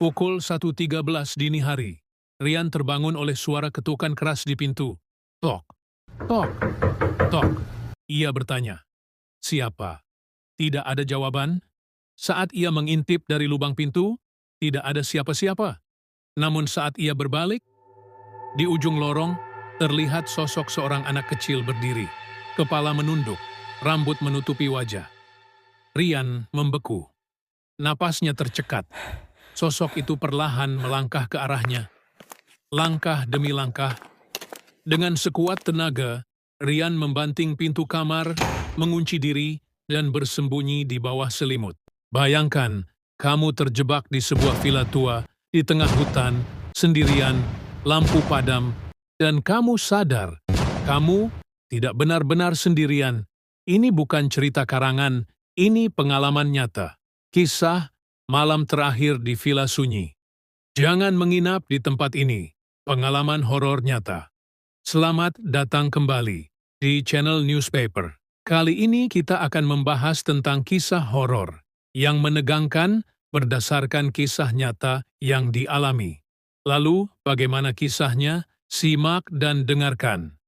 Pukul 1.13 dini hari, Rian terbangun oleh suara ketukan keras di pintu. Tok, tok, tok. Ia bertanya, "Siapa?" Tidak ada jawaban. Saat ia mengintip dari lubang pintu, tidak ada siapa-siapa. Namun saat ia berbalik, di ujung lorong, terlihat sosok seorang anak kecil berdiri. Kepala menunduk, rambut menutupi wajah. Rian membeku. Napasnya tercekat. Sosok itu perlahan melangkah ke arahnya. Langkah demi langkah. Dengan sekuat tenaga, Rian membanting pintu kamar, mengunci diri, dan bersembunyi di bawah selimut. Bayangkan, kamu terjebak di sebuah villa tua, di tengah hutan, sendirian, lampu padam, dan kamu sadar, kamu tidak benar-benar sendirian. Ini bukan cerita karangan, ini pengalaman nyata. Kisah malam terakhir di Villa Sunyi. Jangan menginap di tempat ini. Pengalaman horor nyata. Selamat datang kembali di channel Newspaper. Kali ini kita akan membahas tentang kisah horor yang menegangkan berdasarkan kisah nyata yang dialami. Lalu, bagaimana kisahnya? Simak dan dengarkan.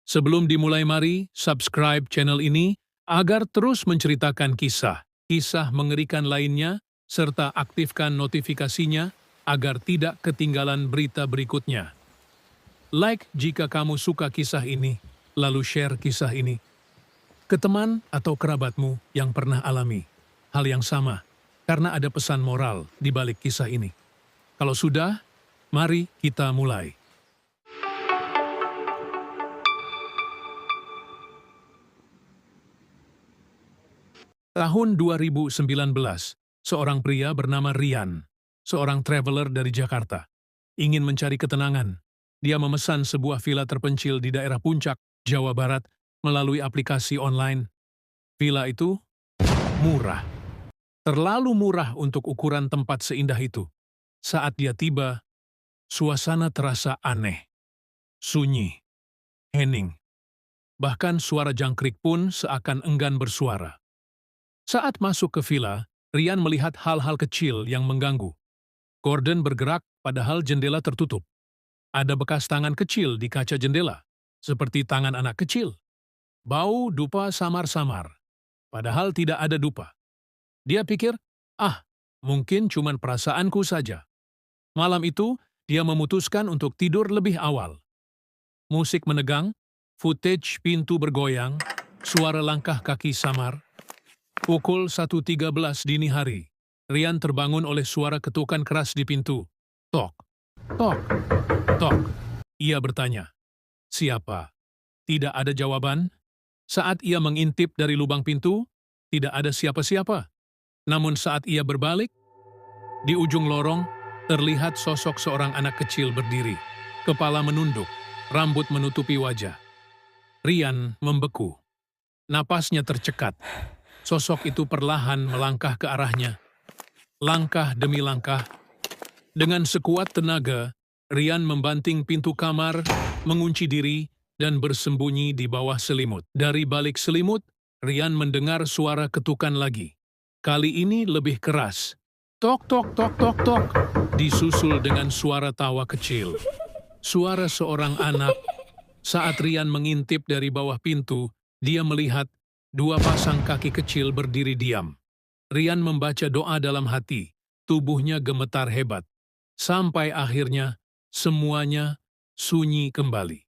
Sebelum dimulai, mari subscribe channel ini agar terus menceritakan kisah mengerikan lainnya, serta aktifkan notifikasinya agar tidak ketinggalan berita berikutnya. Like jika kamu suka kisah ini, lalu share kisah ini ke teman atau kerabatmu yang pernah alami hal yang sama, karena ada pesan moral di balik kisah ini. Kalau sudah, mari kita mulai. Tahun 2019, seorang pria bernama Rian, seorang traveler dari Jakarta, ingin mencari ketenangan. Dia memesan sebuah villa terpencil di daerah Puncak, Jawa Barat, melalui aplikasi online. Villa itu murah. Terlalu murah untuk ukuran tempat seindah itu. Saat dia tiba, suasana terasa aneh, sunyi, hening. Bahkan suara jangkrik pun seakan enggan bersuara. Saat masuk ke villa, Rian melihat hal-hal kecil yang mengganggu. Gordon bergerak padahal jendela tertutup. Ada bekas tangan kecil di kaca jendela, seperti tangan anak kecil. Bau dupa samar-samar, padahal tidak ada dupa. Dia pikir, mungkin cuma perasaanku saja. Malam itu, dia memutuskan untuk tidur lebih awal. Musik menegang, footage pintu bergoyang, suara langkah kaki samar. Pukul 1.13 dini hari, Rian terbangun oleh suara ketukan keras di pintu. Tok, tok, tok. Ia bertanya, "Siapa?" Tidak ada jawaban. Saat ia mengintip dari lubang pintu, tidak ada siapa-siapa. Namun saat ia berbalik, di ujung lorong, terlihat sosok seorang anak kecil berdiri. Kepala menunduk, rambut menutupi wajah. Rian membeku. Napasnya tercekat. Sosok itu perlahan melangkah ke arahnya. Langkah demi langkah. Dengan sekuat tenaga, Rian membanting pintu kamar, mengunci diri, dan bersembunyi di bawah selimut. Dari balik selimut, Rian mendengar suara ketukan lagi. Kali ini lebih keras. Tok, tok, tok, tok, tok. Disusul dengan suara tawa kecil. Suara seorang anak. Saat Rian mengintip dari bawah pintu, dia melihat dua pasang kaki kecil berdiri diam. Rian membaca doa dalam hati, tubuhnya gemetar hebat. Sampai akhirnya, semuanya sunyi kembali.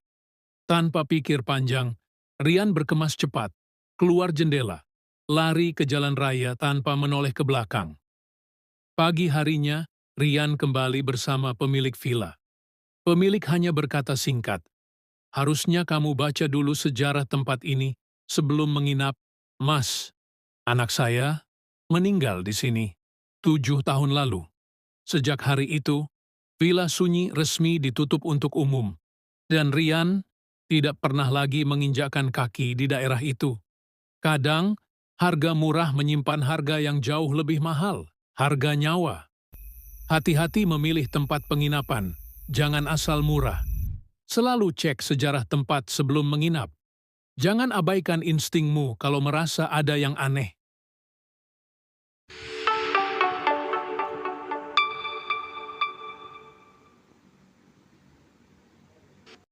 Tanpa pikir panjang, Rian berkemas cepat, keluar jendela, lari ke jalan raya tanpa menoleh ke belakang. Pagi harinya, Rian kembali bersama pemilik villa. Pemilik hanya berkata singkat, "Harusnya kamu baca dulu sejarah tempat ini sebelum menginap, Mas. Anak saya meninggal di sini 7 tahun lalu. Sejak hari itu, Villa Sunyi resmi ditutup untuk umum, dan Rian tidak pernah lagi menginjakkan kaki di daerah itu. Kadang, harga murah menyimpan harga yang jauh lebih mahal, harga nyawa. Hati-hati memilih tempat penginapan, jangan asal murah. Selalu cek sejarah tempat sebelum menginap. Jangan abaikan instingmu kalau merasa ada yang aneh.